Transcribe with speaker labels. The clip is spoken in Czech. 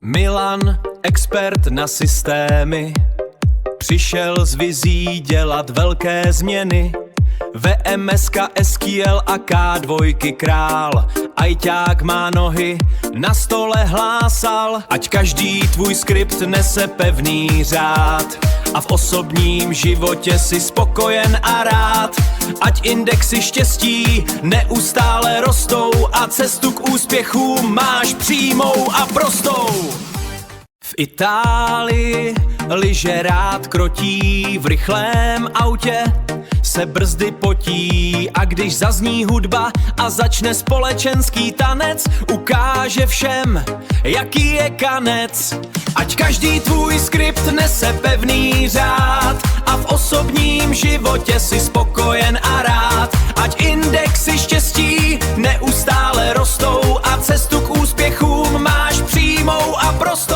Speaker 1: Milan, expert na systémy, přišel s vizí dělat velké změny. VMSK, SQL a K2 král, ajťák má nohy, na stole hlásal. Ať každý tvůj skript nese pevný řád a v osobním životě si spokojen a rád. Ať indexy štěstí neustále rostou a cestu k úspěchu máš přímou a prostou. V Itálii lyže rád krotí, v rychlém autě se brzdy potí. A když zazní hudba a začne společenský tanec, ukáže všem, jaký je kanec. Ať každý tvůj skript nese pevný řád a v osobním životě si spokojen a rád. Ať indexy štěstí neustále rostou a cestu k úspěchům máš přímou a prostou.